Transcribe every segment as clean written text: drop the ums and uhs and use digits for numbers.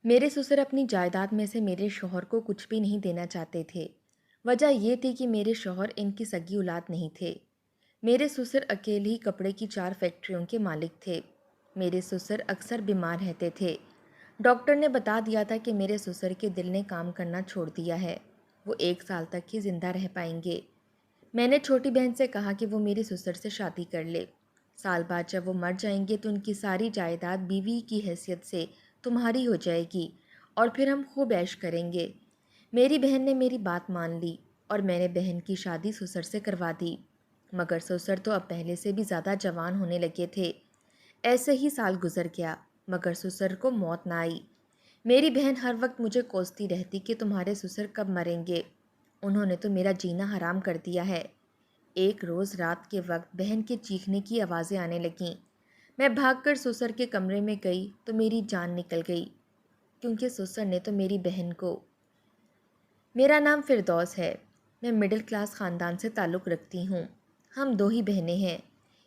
میرے سسر اپنی جائیداد میں سے میرے شوہر کو کچھ بھی نہیں دینا چاہتے تھے۔ وجہ یہ تھی کہ میرے شوہر ان کی سگی اولاد نہیں تھے۔ میرے سسر اکیلے ہی کپڑے کی 4 فیکٹریوں کے مالک تھے۔ میرے سسر اکثر بیمار رہتے تھے۔ ڈاکٹر نے بتا دیا تھا کہ میرے سسر کے دل نے کام کرنا چھوڑ دیا ہے، وہ 1 سال تک ہی زندہ رہ پائیں گے۔ میں نے چھوٹی بہن سے کہا کہ وہ میرے سسر سے شادی کر لے۔ سال بعد جب وہ مر جائیں گے تو ان کی ساری جائیداد بیوی کی حیثیت سے تمہاری ہو جائے گی اور پھر ہم خوب عیش کریں گے۔ میری بہن نے میری بات مان لی اور میں نے بہن کی شادی سسر سے کروا دی، مگر سسر تو اب پہلے سے بھی زیادہ جوان ہونے لگے تھے۔ ایسے ہی سال گزر گیا مگر سسر کو موت نہ آئی۔ میری بہن ہر وقت مجھے کوستی رہتی کہ تمہارے سسر کب مریں گے، انہوں نے تو میرا جینا حرام کر دیا ہے۔ ایک روز رات کے وقت بہن کے چیخنے کی آوازیں آنے لگیں۔ میں بھاگ کر سسر کے کمرے میں گئی تو میری جان نکل گئی، کیونکہ سسر نے تو میری بہن کو۔ میرا نام فردوس ہے، میں مڈل کلاس خاندان سے تعلق رکھتی ہوں۔ ہم 2 ہی بہنیں ہیں۔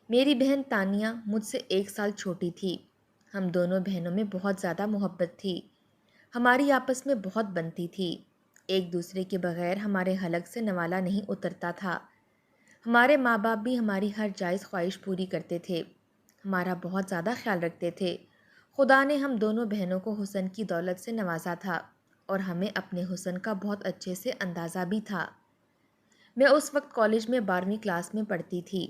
میری بہن تانیہ مجھ سے 1 سال چھوٹی تھی۔ ہم دونوں بہنوں میں بہت زیادہ محبت تھی، ہماری آپس میں بہت بنتی تھی۔ ایک دوسرے کے بغیر ہمارے حلق سے نوالا نہیں اترتا تھا۔ ہمارے ماں باپ بھی ہماری ہر جائز خواہش پوری کرتے تھے، ہمارا بہت زیادہ خیال رکھتے تھے۔ خدا نے ہم دونوں بہنوں کو حسن کی دولت سے نوازا تھا اور ہمیں اپنے حسن کا بہت اچھے سے اندازہ بھی تھا۔ میں اس وقت کالج میں 12ویں کلاس میں پڑھتی تھی۔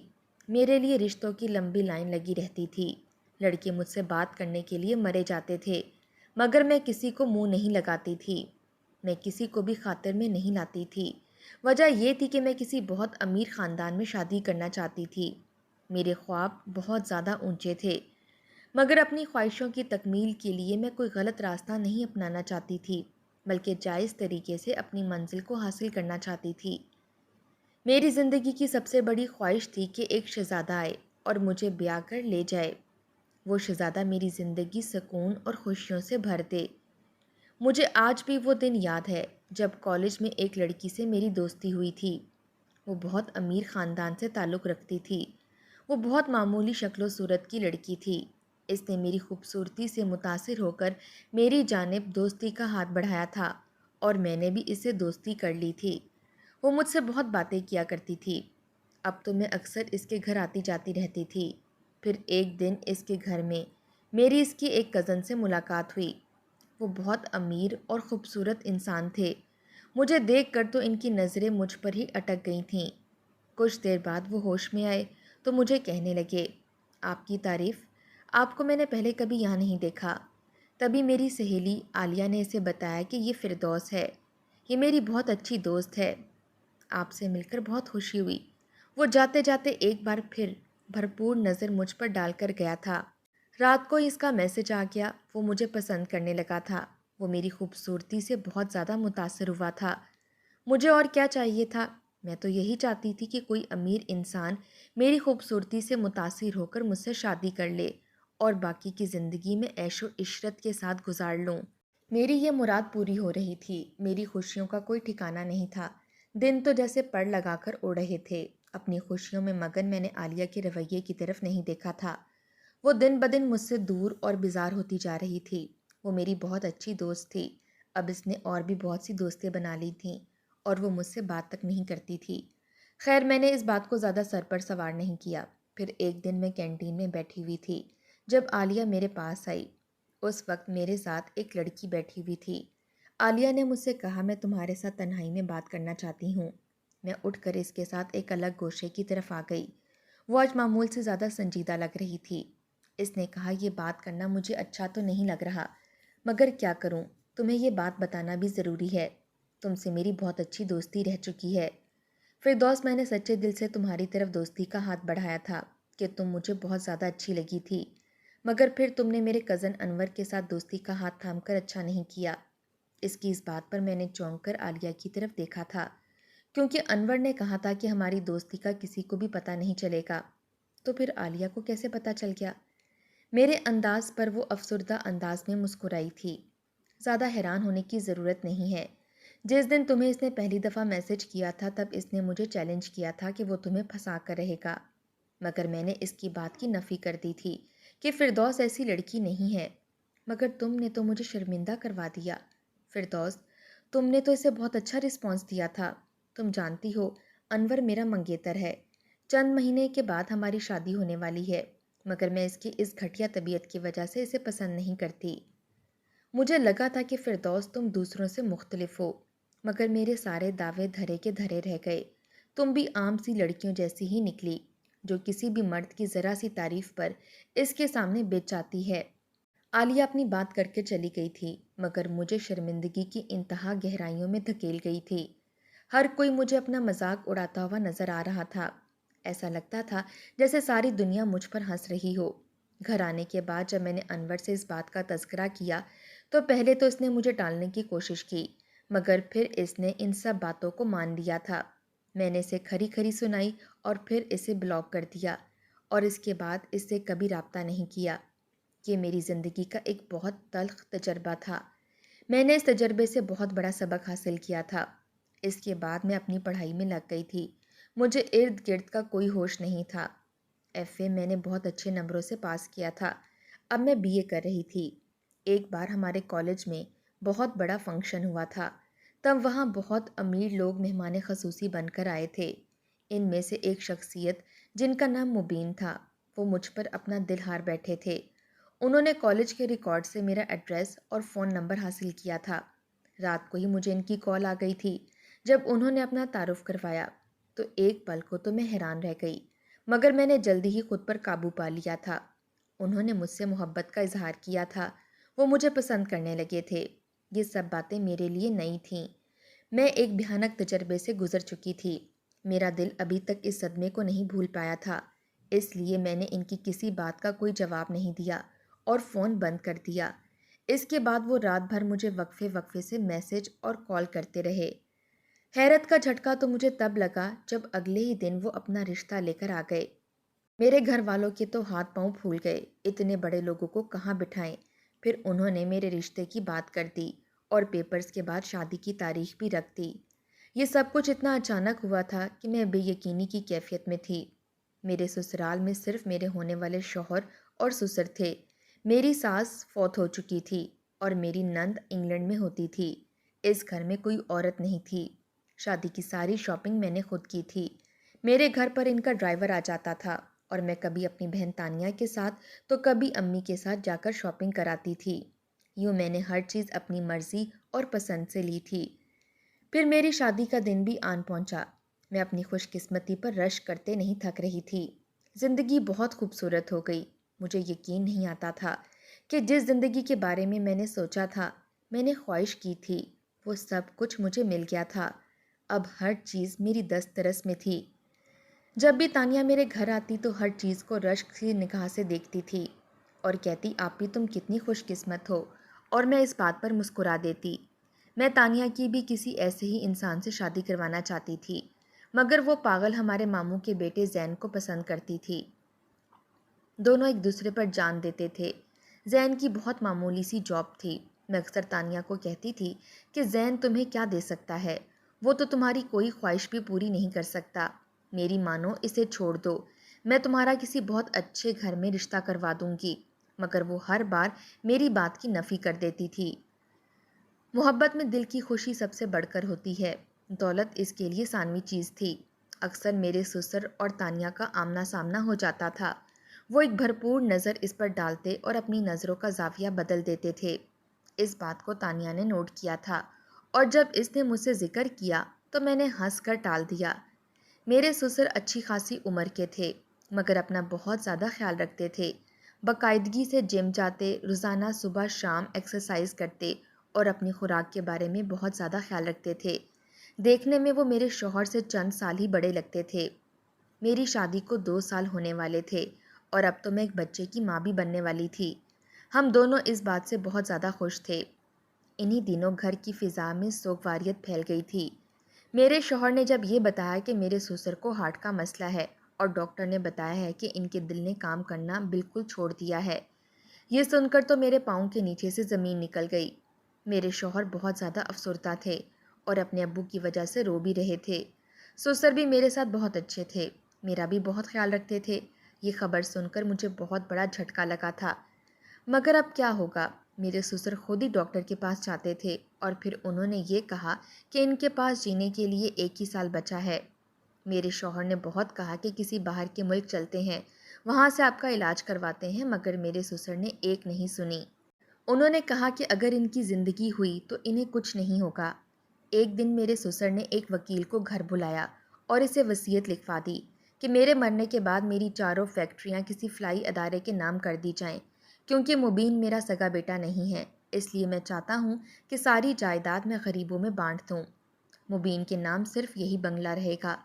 میرے لیے رشتوں کی لمبی لائن لگی رہتی تھی۔ لڑکے مجھ سے بات کرنے کے لیے مرے جاتے تھے، مگر میں کسی کو منہ نہیں لگاتی تھی، میں کسی کو بھی خاطر میں نہیں لاتی تھی۔ وجہ یہ تھی کہ میں کسی بہت امیر خاندان میں شادی کرنا چاہتی تھی۔ میرے خواب بہت زیادہ اونچے تھے، مگر اپنی خواہشوں کی تکمیل کے لیے میں کوئی غلط راستہ نہیں اپنانا چاہتی تھی، بلکہ جائز طریقے سے اپنی منزل کو حاصل کرنا چاہتی تھی۔ میری زندگی کی سب سے بڑی خواہش تھی کہ ایک شہزادہ آئے اور مجھے بیاہ کر لے جائے۔ وہ شہزادہ میری زندگی سکون اور خوشیوں سے بھر دے۔ مجھے آج بھی وہ دن یاد ہے جب کالج میں ایک لڑکی سے میری دوستی ہوئی تھی۔ وہ بہت امیر خاندان سے تعلق رکھتی تھی۔ وہ بہت معمولی شکل و صورت کی لڑکی تھی۔ اس نے میری خوبصورتی سے متاثر ہو کر میری جانب دوستی کا ہاتھ بڑھایا تھا اور میں نے بھی اس سے دوستی کر لی تھی۔ وہ مجھ سے بہت باتیں کیا کرتی تھی۔ اب تو میں اکثر اس کے گھر آتی جاتی رہتی تھی۔ پھر ایک دن اس کے گھر میں میری اس کی ایک کزن سے ملاقات ہوئی۔ وہ بہت امیر اور خوبصورت انسان تھے۔ مجھے دیکھ کر تو ان کی نظریں مجھ پر ہی اٹک گئی تھیں۔ کچھ دیر بعد وہ ہوش میں آئے تو مجھے کہنے لگے، آپ کی تعریف، آپ کو میں نے پہلے کبھی یہاں نہیں دیکھا۔ تبھی میری سہیلی عالیہ نے اسے بتایا کہ یہ فردوس ہے، یہ میری بہت اچھی دوست ہے، آپ سے مل کر بہت خوشی ہوئی۔ وہ جاتے جاتے ایک بار پھر بھرپور نظر مجھ پر ڈال کر گیا تھا۔ رات کو اس کا میسج آ گیا، وہ مجھے پسند کرنے لگا تھا۔ وہ میری خوبصورتی سے بہت زیادہ متاثر ہوا تھا۔ مجھے اور کیا چاہیے تھا؟ میں تو یہی چاہتی تھی کہ کوئی امیر انسان میری خوبصورتی سے متاثر ہو کر مجھ سے شادی کر لے اور باقی کی زندگی میں عیش و عشرت کے ساتھ گزار لوں۔ میری یہ مراد پوری ہو رہی تھی۔ میری خوشیوں کا کوئی ٹھکانہ نہیں تھا۔ دن تو جیسے پڑ لگا کر اڑ رہے تھے۔ اپنی خوشیوں میں مگن میں نے عالیہ کے رویے کی طرف نہیں دیکھا تھا۔ وہ دن بدن مجھ سے دور اور بیزار ہوتی جا رہی تھی۔ وہ میری بہت اچھی دوست تھی۔ اب اس نے اور بھی بہت سی دوستیں بنا لی تھیں اور وہ مجھ سے بات تک نہیں کرتی تھی۔ خیر میں نے اس بات کو زیادہ سر پر سوار نہیں کیا۔ پھر ایک دن میں کینٹین میں بیٹھی ہوئی تھی جب عالیہ میرے پاس آئی۔ اس وقت میرے ساتھ ایک لڑکی بیٹھی ہوئی تھی۔ عالیہ نے مجھ سے کہا، میں تمہارے ساتھ تنہائی میں بات کرنا چاہتی ہوں۔ میں اٹھ کر اس کے ساتھ ایک الگ گوشے کی طرف آ گئی۔ وہ آج معمول سے زیادہ سنجیدہ لگ رہی تھی۔ اس نے کہا، یہ بات کرنا مجھے اچھا تو نہیں لگ رہا، مگر کیا کروں، تمہیں یہ بات بتانا بھی ضروری ہے۔ تم سے میری بہت اچھی دوستی رہ چکی ہے فردوس، میں نے سچے دل سے تمہاری طرف دوستی کا ہاتھ بڑھایا تھا کہ تم مجھے بہت زیادہ اچھی لگی تھی، مگر پھر تم نے میرے کزن انور کے ساتھ دوستی کا ہاتھ تھام کر اچھا نہیں کیا۔ اس بات پر میں نے چونک کر عالیہ کی طرف دیکھا تھا، کیونکہ انور نے کہا تھا کہ ہماری دوستی کا کسی کو بھی پتہ نہیں چلے گا۔ تو پھر عالیہ کو کیسے پتہ چل گیا؟ میرے انداز پر وہ افسردہ انداز میں مسکرائی تھی۔ زیادہ حیران ہونے کی ضرورت نہیں ہے۔ جس دن تمہیں اس نے پہلی دفعہ میسج کیا تھا تب اس نے مجھے چیلنج کیا تھا کہ وہ تمہیں پھنسا کر رہے گا، مگر میں نے اس کی بات کی نفی کر دی تھی کہ فردوس ایسی لڑکی نہیں ہے۔ مگر تم نے تو مجھے شرمندہ کروا دیا۔ فردوس، تم نے تو اسے بہت اچھا رسپانس دیا تھا۔ تم جانتی ہو انور میرا منگیتر ہے، چند مہینے کے بعد ہماری شادی ہونے والی ہے، مگر میں اس کی اس گھٹیا طبیعت کی وجہ سے اسے پسند نہیں کرتی۔ مجھے لگا تھا کہ فردوس تم دوسروں سے مختلف ہو، مگر میرے سارے دعوے دھرے کے دھرے رہ گئے۔ تم بھی عام سی لڑکیوں جیسی ہی نکلی، جو کسی بھی مرد کی ذرا سی تعریف پر اس کے سامنے بیچ جاتی ہے۔ عالیہ اپنی بات کر کے چلی گئی تھی، مگر مجھے شرمندگی کی انتہا گہرائیوں میں دھکیل گئی تھی۔ ہر کوئی مجھے اپنا مذاق اڑاتا ہوا نظر آ رہا تھا۔ ایسا لگتا تھا جیسے ساری دنیا مجھ پر ہنس رہی ہو۔ گھر آنے کے بعد جب میں نے انور سے اس بات کا تذکرہ کیا تو پہلے تو اس نے مجھے ٹالنے کی کوشش کی، مگر پھر اس نے ان سب باتوں کو مان لیا تھا۔ میں نے اسے کھری کھری سنائی اور پھر اسے بلاک کر دیا، اور اس کے بعد اس سے کبھی رابطہ نہیں کیا۔ یہ میری زندگی کا ایک بہت تلخ تجربہ تھا۔ میں نے اس تجربے سے بہت بڑا سبق حاصل کیا تھا۔ اس کے بعد میں اپنی پڑھائی میں لگ گئی تھی۔ مجھے ارد گرد کا کوئی ہوش نہیں تھا۔ ایف اے میں نے بہت اچھے نمبروں سے پاس کیا تھا۔ اب میں بی اے کر رہی تھی۔ ایک بار ہمارے کالج میں بہت بڑا فنکشن ہوا تھا۔ تب وہاں بہت امیر لوگ مہمان خصوصی بن کر آئے تھے۔ ان میں سے ایک شخصیت جن کا نام مبین تھا، وہ مجھ پر اپنا دل ہار بیٹھے تھے۔ انہوں نے کالج کے ریکارڈ سے میرا ایڈریس اور فون نمبر حاصل کیا تھا۔ رات کو ہی مجھے ان کی کال آ گئی تھی۔ جب انہوں نے اپنا تعارف کروایا تو ایک پل کو تو میں حیران رہ گئی، مگر میں نے جلدی ہی خود پر قابو پا لیا تھا۔ انہوں نے مجھ سے محبت کا اظہار کیا تھا، وہ مجھے پسند کرنے لگے تھے۔ یہ سب باتیں میرے لیے نئی تھیں۔ میں ایک بھیانک تجربے سے گزر چکی تھی۔ میرا دل ابھی تک اس صدمے کو نہیں بھول پایا تھا، اس لیے میں نے ان کی کسی بات کا کوئی جواب نہیں دیا اور فون بند کر دیا۔ اس کے بعد وہ رات بھر مجھے وقفے وقفے سے میسج اور کال کرتے رہے۔ حیرت کا جھٹکا تو مجھے تب لگا جب اگلے ہی دن وہ اپنا رشتہ لے کر آ گئے۔ میرے گھر والوں کے تو ہاتھ پاؤں پھول گئے، اتنے بڑے لوگوں کو کہاں بٹھائیں۔ پھر انہوں نے میرے رشتے کی بات کر دی اور پیپرز کے بعد شادی کی تاریخ بھی رکھ دی۔ یہ سب کچھ اتنا اچانک ہوا تھا کہ میں بے یقینی کی کیفیت میں تھی۔ میرے سسرال میں صرف میرے ہونے والے شوہر اور سسر تھے۔ میری ساس فوت ہو چکی تھی اور میری نند انگلینڈ میں ہوتی تھی۔ اس گھر میں کوئی عورت نہیں تھی۔ شادی کی ساری شاپنگ میں نے خود کی تھی۔ میرے گھر پر ان کا ڈرائیور آ جاتا تھا اور میں کبھی اپنی بہن تانیہ کے ساتھ تو کبھی امی کے ساتھ جا کر شاپنگ کراتی تھی۔ یوں میں نے ہر چیز اپنی مرضی اور پسند سے لی تھی۔ پھر میری شادی کا دن بھی آن پہنچا۔ میں اپنی خوش قسمتی پر رشک کرتے نہیں تھک رہی تھی۔ زندگی بہت خوبصورت ہو گئی۔ مجھے یقین نہیں آتا تھا کہ جس زندگی کے بارے میں نے سوچا تھا، میں نے خواہش کی تھی، وہ سب کچھ مجھے مل گیا تھا۔ اب ہر چیز میری دسترس میں تھی۔ جب بھی تانیہ میرے گھر آتی تو ہر چیز کو رشک کی نگاہ سے دیکھتی تھی اور کہتی، آپی تم کتنی خوش قسمت ہو، اور میں اس بات پر مسکرا دیتی۔ میں تانیہ کی بھی کسی ایسے ہی انسان سے شادی کروانا چاہتی تھی، مگر وہ پاگل ہمارے ماموں کے بیٹے زین کو پسند کرتی تھی۔ دونوں ایک دوسرے پر جان دیتے تھے۔ زین کی بہت معمولی سی جاب تھی۔ میں اکثر تانیہ کو کہتی تھی کہ زین تمہیں کیا دے سکتا ہے، وہ تو تمہاری کوئی خواہش بھی پوری نہیں کر سکتا۔ میری مانو، اسے چھوڑ دو، میں تمہارا کسی بہت اچھے گھر میں رشتہ کروا دوں گی۔ مگر وہ ہر بار میری بات کی نفی کر دیتی تھی۔ محبت میں دل کی خوشی سب سے بڑھ کر ہوتی ہے، دولت اس کے لیے ثانوی چیز تھی۔ اکثر میرے سسر اور تانیہ کا آمنا سامنا ہو جاتا تھا۔ وہ ایک بھرپور نظر اس پر ڈالتے اور اپنی نظروں کا زاویہ بدل دیتے تھے۔ اس بات کو تانیہ نے نوٹ کیا تھا، اور جب اس نے مجھ سے ذکر کیا تو میں نے ہنس کر ٹال دیا۔ میرے سسر اچھی خاصی عمر کے تھے، مگر اپنا بہت زیادہ خیال رکھتے تھے۔ باقاعدگی سے جم جاتے، روزانہ صبح شام ایکسرسائز کرتے اور اپنی خوراک کے بارے میں بہت زیادہ خیال رکھتے تھے۔ دیکھنے میں وہ میرے شوہر سے چند سال ہی بڑے لگتے تھے۔ میری شادی کو 2 سال ہونے والے تھے اور اب تو میں ایک بچے کی ماں بھی بننے والی تھی۔ ہم دونوں اس بات سے بہت زیادہ خوش تھے۔ انہی دنوں گھر کی فضا میں سوگواریت پھیل گئی تھی۔ میرے شوہر نے جب یہ بتایا کہ میرے سسر کو ہارٹ کا مسئلہ ہے اور ڈاکٹر نے بتایا ہے کہ ان کے دل نے کام کرنا بالکل چھوڑ دیا ہے، یہ سن کر تو میرے پاؤں کے نیچے سے زمین نکل گئی۔ میرے شوہر بہت زیادہ افسردہ تھے اور اپنے ابو کی وجہ سے رو بھی رہے تھے۔ سسر بھی میرے ساتھ بہت اچھے تھے، میرا بھی بہت خیال رکھتے تھے۔ یہ خبر سن کر مجھے بہت بڑا جھٹکا لگا تھا، مگر اب کیا ہوگا، میرے سسر خود ہی ڈاکٹر کے پاس جاتے تھے اور پھر انہوں نے یہ کہا کہ ان کے پاس جینے کے لیے 1 ہی سال بچا ہے۔ میرے شوہر نے بہت کہا کہ کسی باہر کے ملک چلتے ہیں، وہاں سے آپ کا علاج کرواتے ہیں، مگر میرے سسر نے ایک نہیں سنی۔ انہوں نے کہا کہ اگر ان کی زندگی ہوئی تو انہیں کچھ نہیں ہوگا۔ ایک دن میرے سسر نے ایک وکیل کو گھر بلایا اور اسے وصیت لکھوا دی کہ میرے مرنے کے بعد میری چاروں فیکٹریاں کسی فلاحی ادارے کے نام کر دی جائیں، کیونکہ مبین میرا سگا بیٹا نہیں ہے، اس لیے میں چاہتا ہوں کہ ساری جائیداد میں غریبوں میں بانٹ دوں۔ مبین کے نام صرف یہی بنگلہ رہے گا۔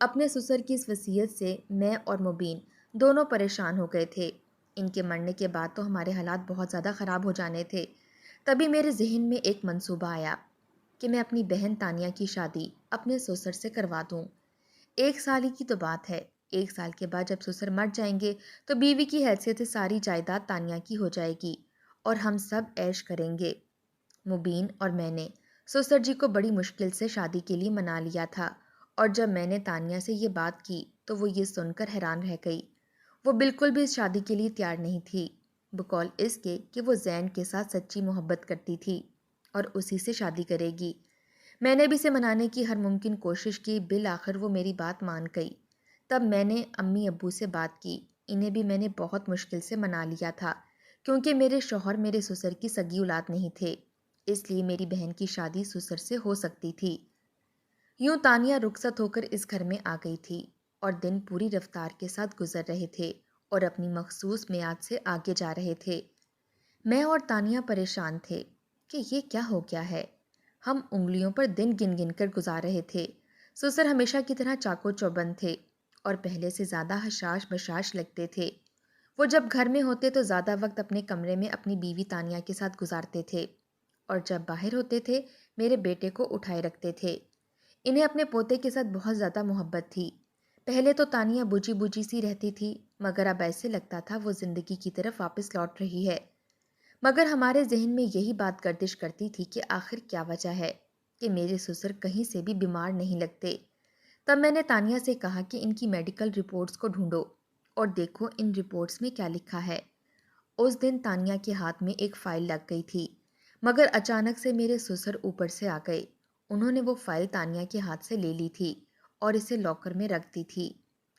اپنے سسر کی اس وصیت سے میں اور مبین دونوں پریشان ہو گئے تھے۔ ان کے مرنے کے بعد تو ہمارے حالات بہت زیادہ خراب ہو جانے تھے۔ تبھی میرے ذہن میں ایک منصوبہ آیا کہ میں اپنی بہن تانیہ کی شادی اپنے سسر سے کروا دوں۔ 1 سال ہی کی تو بات ہے، 1 سال کے بعد جب سسر مر جائیں گے تو بیوی کی حیثیت سے ساری جائیداد تانیہ کی ہو جائے گی اور ہم سب عیش کریں گے۔ مبین اور میں نے سسر جی کو بڑی مشکل سے شادی کے لیے منا لیا تھا، اور جب میں نے تانیہ سے یہ بات کی تو وہ یہ سن کر حیران رہ گئی۔ وہ بالکل بھی اس شادی کے لیے تیار نہیں تھی، بقول اس کے کہ وہ زین کے ساتھ سچی محبت کرتی تھی اور اسی سے شادی کرے گی۔ میں نے بھی اسے منانے کی ہر ممکن کوشش کی، بالآخر وہ میری بات مان گئی۔ تب میں نے امی ابو سے بات کی، انہیں بھی میں نے بہت مشکل سے منا لیا تھا، کیونکہ میرے شوہر میرے سسر کی سگی اولاد نہیں تھے، اس لیے میری بہن کی شادی سسر سے ہو سکتی تھی۔ یوں تانیہ رخصت ہو کر اس گھر میں آ گئی تھی اور دن پوری رفتار کے ساتھ گزر رہے تھے اور اپنی مخصوص میعاد سے آگے جا رہے تھے۔ میں اور تانیہ پریشان تھے کہ یہ کیا ہو گیا ہے۔ ہم انگلیوں پر دن گن گن کر گزار رہے تھے۔ سسر ہمیشہ کی طرح چاقو چوبند تھے اور پہلے سے زیادہ حشاش بشاش لگتے تھے۔ وہ جب گھر میں ہوتے تو زیادہ وقت اپنے کمرے میں اپنی بیوی تانیہ کے ساتھ گزارتے تھے، اور جب باہر ہوتے تھے میرے بیٹے کو اٹھائے رکھتے تھے۔ انہیں اپنے پوتے کے ساتھ بہت زیادہ محبت تھی۔ پہلے تو تانیہ بجھی بجھی سی رہتی تھی، مگر اب ایسے لگتا تھا وہ زندگی کی طرف واپس لوٹ رہی ہے۔ مگر ہمارے ذہن میں یہی بات گردش کرتی تھی کہ آخر کیا وجہ ہے کہ میرے سسر کہیں سے بھی بیمار نہیں لگتے۔ تب میں نے تانیہ سے کہا کہ ان کی میڈیکل رپورٹس کو ڈھونڈو اور دیکھو ان رپورٹس میں کیا لکھا ہے۔ اس دن تانیہ کے ہاتھ میں ایک فائل لگ گئی تھی، مگر اچانک سے میرے سسر اوپر سے آ گئے۔ انہوں نے وہ فائل تانیہ کے ہاتھ سے لے لی تھی اور اسے لاکر میں رکھ دی تھی،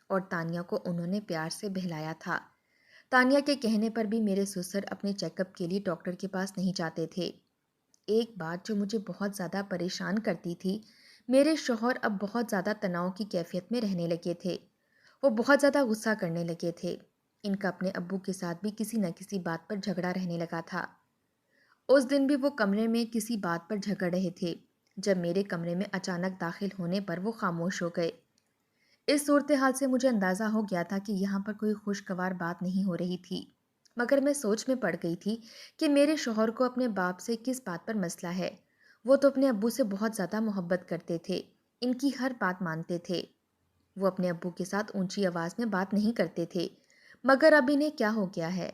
اور تانیہ کو انہوں نے پیار سے بہلایا تھا۔ تانیہ کے کہنے پر بھی میرے سسر اپنے چیک اپ کے لیے ڈاکٹر کے پاس نہیں جاتے تھے۔ ایک بات جو مجھے بہت زیادہ پریشان کرتی تھی، میرے شوہر اب بہت زیادہ تناؤ کی کیفیت میں رہنے لگے تھے۔ وہ بہت زیادہ غصہ کرنے لگے تھے۔ ان کا اپنے ابو کے ساتھ بھی کسی نہ کسی بات پر جھگڑا رہنے لگا تھا۔ اس دن بھی وہ کمرے میں کسی بات پر جھگڑ رہے تھے، جب میرے کمرے میں اچانک داخل ہونے پر وہ خاموش ہو گئے۔ اس صورتحال سے مجھے اندازہ ہو گیا تھا کہ یہاں پر کوئی خوشگوار بات نہیں ہو رہی تھی، مگر میں سوچ میں پڑ گئی تھی کہ میرے شوہر کو اپنے باپ سے کس بات پر مسئلہ ہے۔ وہ تو اپنے ابو سے بہت زیادہ محبت کرتے تھے، ان کی ہر بات مانتے تھے۔ وہ اپنے ابو کے ساتھ اونچی آواز میں بات نہیں کرتے تھے، مگر اب انہیں کیا ہو گیا ہے؟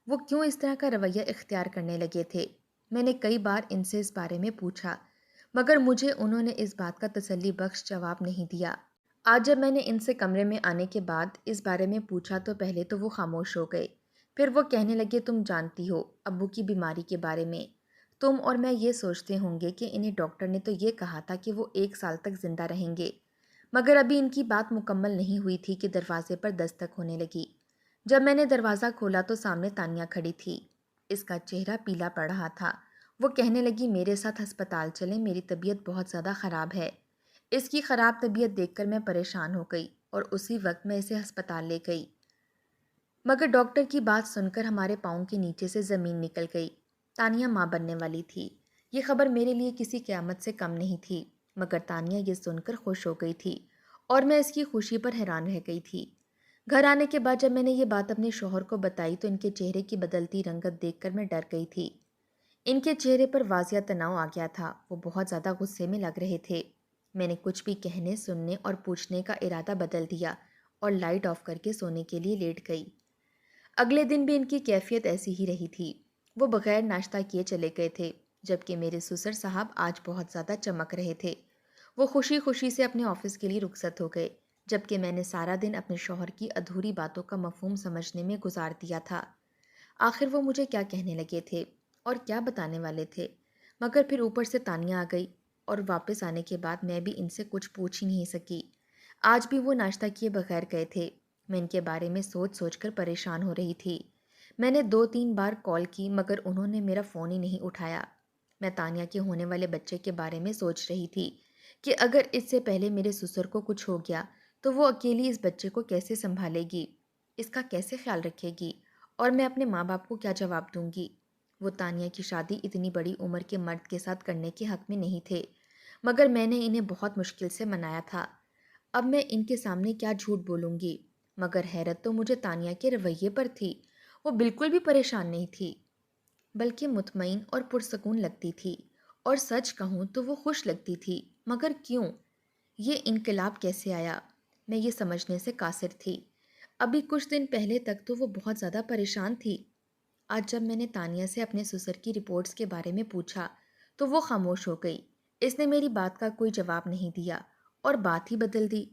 وہ کیوں اس طرح کا رویہ اختیار کرنے لگے تھے؟ میں نے کئی بار ان سے اس بارے میں پوچھا، مگر مجھے انہوں نے اس بات کا تسلی بخش جواب نہیں دیا۔ آج جب میں نے ان سے کمرے میں آنے کے بعد اس بارے میں پوچھا تو پہلے تو وہ خاموش ہو گئے، پھر وہ کہنے لگے، تم جانتی ہو ابو کی بیماری کے بارے میں، تم اور میں یہ سوچتے ہوں گے کہ انہیں ڈاکٹر نے تو یہ کہا تھا کہ وہ 1 سال تک زندہ رہیں گے، مگر ابھی ان کی بات مکمل نہیں ہوئی تھی کہ دروازے پر دستک ہونے لگی۔ جب میں نے دروازہ کھولا تو سامنے تانیہ کھڑی تھی۔ اس کا چہرہ پیلا پڑ رہا تھا۔ وہ کہنے لگی، میرے ساتھ ہسپتال چلیں، میری طبیعت بہت زیادہ خراب ہے۔ اس کی خراب طبیعت دیکھ کر میں پریشان ہو گئی اور اسی وقت میں اسے ہسپتال لے گئی، مگر ڈاکٹر کی بات سن کر ہمارے پاؤں کے نیچے سے زمین نکل گئی۔ تانیہ ماں بننے والی تھی۔ یہ خبر میرے لیے کسی قیامت سے کم نہیں تھی، مگر تانیہ یہ سن کر خوش ہو گئی تھی اور میں اس کی خوشی پر حیران رہ گئی تھی۔ گھر آنے کے بعد جب میں نے یہ بات اپنے شوہر کو بتائی تو ان کے چہرے کی بدلتی رنگت دیکھ کر میں ڈر گئی تھی۔ ان کے چہرے پر واضح تناؤ آ گیا تھا، وہ بہت زیادہ غصے میں لگ رہے تھے۔ میں نے کچھ بھی کہنے، سننے اور پوچھنے کا ارادہ بدل دیا اور لائٹ آف کر کے سونے کے لیے لیٹ گئی۔ اگلے دن بھی ان کی کیفیت ایسی ہی رہی تھی۔ وہ بغیر ناشتہ کیے چلے گئے تھے، جبکہ میرے سسر صاحب آج بہت زیادہ چمک رہے تھے۔ وہ خوشی خوشی سے اپنے آفس کے لیے رخصت ہو گئے، جبکہ میں نے سارا دن اپنے شوہر کی ادھوری باتوں کا مفہوم سمجھنے میں گزار دیا تھا۔ آخر وہ مجھے کیا کہنے لگے تھے اور کیا بتانے والے تھے، مگر پھر اوپر سے تانیہ آ گئی اور واپس آنے کے بعد میں بھی ان سے کچھ پوچھ ہی نہیں سکی۔ آج بھی وہ ناشتہ کیے بغیر گئے تھے۔ میں ان کے بارے میں سوچ سوچ کر پریشان ہو رہی تھی۔ میں نے 2-3 بار کال کی مگر انہوں نے میرا فون ہی نہیں اٹھایا۔ میں تانیہ کے ہونے والے بچے کے بارے میں سوچ رہی تھی کہ اگر اس سے پہلے میرے سسر کو کچھ ہو گیا تو وہ اکیلی اس بچے کو کیسے سنبھالے گی، اس کا کیسے خیال رکھے گی، اور میں اپنے ماں باپ کو کیا جواب دوں گی۔ وہ تانیہ کی شادی اتنی بڑی عمر کے مرد کے ساتھ کرنے کے حق میں نہیں تھے، مگر میں نے انہیں بہت مشکل سے منایا تھا۔ اب میں ان کے سامنے کیا جھوٹ بولوں گی، مگر حیرت تو مجھے تانیہ کے رویے پر تھی۔ وہ بالکل بھی پریشان نہیں تھی، بلکہ مطمئن اور پرسکون لگتی تھی، اور سچ کہوں تو وہ خوش لگتی تھی۔ مگر کیوں؟ یہ انقلاب کیسے آیا؟ میں یہ سمجھنے سے قاصر تھی۔ ابھی کچھ دن پہلے تک تو وہ بہت زیادہ پریشان تھی۔ آج جب میں نے تانیہ سے اپنے سسر کی رپورٹس کے بارے میں پوچھا تو وہ خاموش ہو گئی۔ اس نے میری بات کا کوئی جواب نہیں دیا اور بات ہی بدل دی۔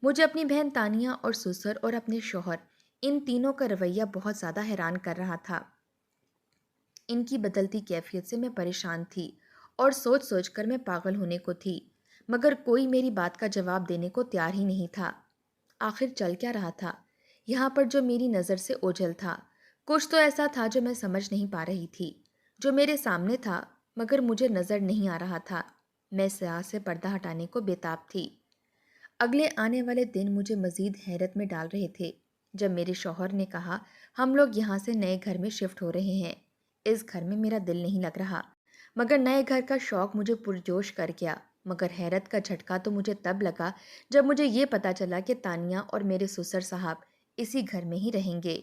مجھے اپنی بہن تانیہ اور سسر اور اپنے شوہر، ان تینوں کا رویہ بہت زیادہ حیران کر رہا تھا۔ ان کی بدلتی کیفیت سے میں پریشان تھی اور سوچ سوچ کر میں پاگل ہونے کو تھی، مگر کوئی میری بات کا جواب دینے کو تیار ہی نہیں تھا۔ آخر چل کیا رہا تھا یہاں پر جو میری نظر سے اوجھل تھا؟ کچھ تو ایسا تھا جو میں سمجھ نہیں پا رہی تھی، جو میرے سامنے تھا مگر مجھے نظر نہیں آ رہا تھا۔ میں سیاہ سے پردہ ہٹانے کو بےتاب تھی۔ اگلے آنے والے دن مجھے مزید حیرت میں ڈال رہے تھے جب میرے شوہر نے کہا ہم لوگ یہاں سے نئے گھر میں شفٹ ہو رہے ہیں۔ اس گھر میں میرا دل نہیں لگ رہا، مگر نئے گھر کا شوق مجھے پرجوش کر گیا۔ مگر حیرت کا جھٹکا تو مجھے تب لگا جب مجھے یہ پتا چلا کہ تانیہ اور میرے سسر صاحب اسی گھر میں ہی رہیں گے۔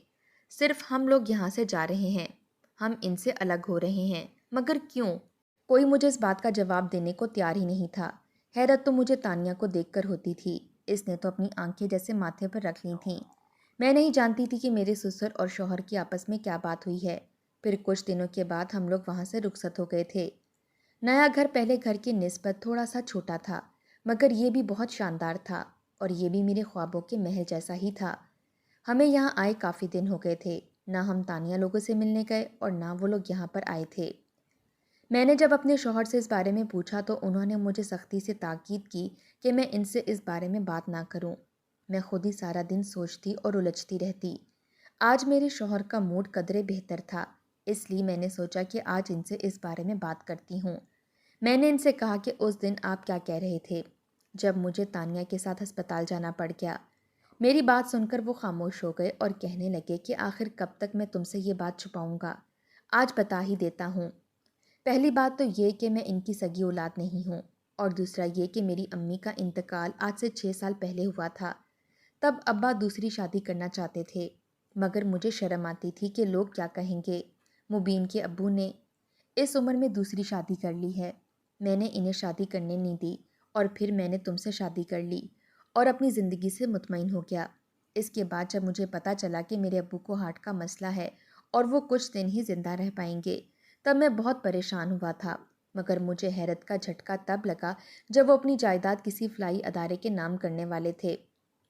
صرف ہم لوگ یہاں سے جا رہے ہیں، ہم ان سے الگ ہو رہے ہیں، مگر کیوں؟ کوئی مجھے اس بات کا جواب دینے کو تیار ہی نہیں تھا۔ حیرت تو مجھے تانیہ کو دیکھ کر ہوتی تھی۔ اس نے تو اپنی آنکھیں جیسے ماتھے پر رکھ لی تھیں۔ میں نہیں جانتی تھی کہ میرے سسر اور شوہر کی آپس میں کیا بات ہوئی ہے۔ پھر کچھ دنوں کے بعد ہم لوگ وہاں سے رخصت ہو گئے تھے۔ نیا گھر پہلے گھر کی نسبت تھوڑا سا چھوٹا تھا، مگر یہ بھی بہت شاندار تھا، اور یہ بھی میرے خوابوں کے محل جیسا ہی تھا۔ ہمیں یہاں آئے کافی دن ہو گئے تھے، نہ ہم تانیہ لوگوں سے ملنے گئے اور نہ وہ لوگ یہاں پر آئے تھے۔ میں نے جب اپنے شوہر سے اس بارے میں پوچھا تو انہوں نے مجھے سختی سے تاکید کی کہ میں ان سے اس بارے میں بات نہ کروں۔ میں خود ہی سارا دن سوچتی اور الجھتی رہتی۔ آج میرے شوہر کا موڈ قدرے بہتر تھا، اس لیے میں نے سوچا کہ آج ان سے اس بارے میں بات کرتی ہوں۔ میں نے ان سے کہا کہ اس دن آپ کیا کہہ رہے تھے جب مجھے تانیہ کے ساتھ ہسپتال جانا پڑ گیا۔ میری بات سن کر وہ خاموش ہو گئے اور کہنے لگے کہ آخر کب تک میں تم سے یہ بات چھپاؤں گا، آج بتا ہی دیتا ہوں۔ پہلی بات تو یہ کہ میں ان کی سگی اولاد نہیں ہوں، اور دوسرا یہ کہ میری امی کا انتقال آج سے 6 سال پہلے ہوا تھا۔ تب ابا دوسری شادی کرنا چاہتے تھے، مگر مجھے شرم آتی تھی کہ لوگ کیا کہیں گے۔ مبین کے ابو نے اس عمر میں دوسری شادی کر لی ہے۔ میں نے انہیں شادی کرنے نہیں دی، اور پھر میں نے تم سے شادی کر لی اور اپنی زندگی سے مطمئن ہو گیا۔ اس کے بعد جب مجھے پتا چلا کہ میرے ابو کو ہارٹ کا مسئلہ ہے اور وہ کچھ دن ہی زندہ رہ پائیں گے، تب میں بہت پریشان ہوا تھا۔ مگر مجھے حیرت کا جھٹکا تب لگا جب وہ اپنی جائیداد کسی فلاحی ادارے کے نام کرنے والے تھے۔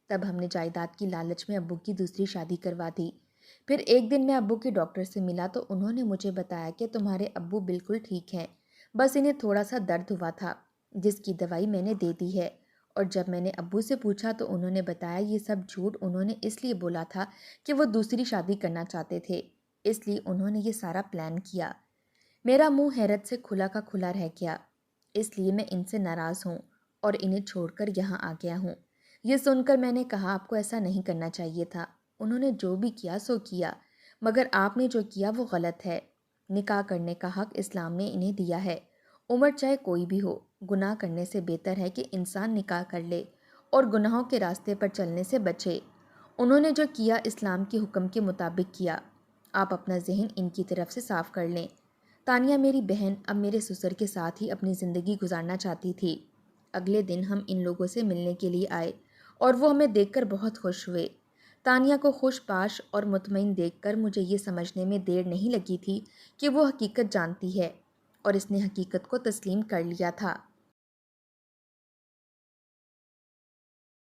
تب ہم نے جائیداد کی لالچ میں ابو کی دوسری شادی کروا دی۔ پھر ایک دن میں ابو کے ڈاکٹر سے ملا تو انہوں نے مجھے بتایا کہ تمہارے ابو بالکل ٹھیک ہیں، بس انہیں تھوڑا سا درد ہوا تھا، جس کی دوائی میں نے دے دی ہے۔ اور جب میں نے ابو سے پوچھا تو انہوں نے بتایا یہ سب جھوٹ انہوں نے اس لیے بولا تھا کہ وہ دوسری شادی کرنا چاہتے تھے، اس لیے انہوں نے یہ سارا پلان کیا۔ میرا منہ حیرت سے کھلا کا کھلا رہ گیا، اس لیے میں ان سے ناراض ہوں اور انہیں چھوڑ کر یہاں آ گیا ہوں۔ یہ سن کر میں نے کہا آپ کو ایسا نہیں کرنا چاہیے تھا، انہوں نے جو بھی کیا سو کیا، مگر آپ نے جو کیا وہ غلط ہے۔ نکاح کرنے کا حق اسلام نے انہیں دیا ہے، عمر چاہے کوئی بھی ہو۔ گناہ کرنے سے بہتر ہے کہ انسان نکاح کر لے اور گناہوں کے راستے پر چلنے سے بچے۔ انہوں نے جو کیا اسلام کے حکم کے مطابق کیا۔ آپ اپنا ذہن ان کی طرف سے صاف کر لیں۔ تانیہ میری بہن اب میرے سسر کے ساتھ ہی اپنی زندگی گزارنا چاہتی تھی۔ اگلے دن ہم ان لوگوں سے ملنے کے لیے آئے اور وہ ہمیں دیکھ کر بہت خوش ہوئے۔ تانیہ کو خوش باش اور مطمئن دیکھ کر مجھے یہ سمجھنے میں دیر نہیں لگی تھی کہ وہ حقیقت جانتی ہے، اور اس نے حقیقت کو تسلیم کر لیا تھا۔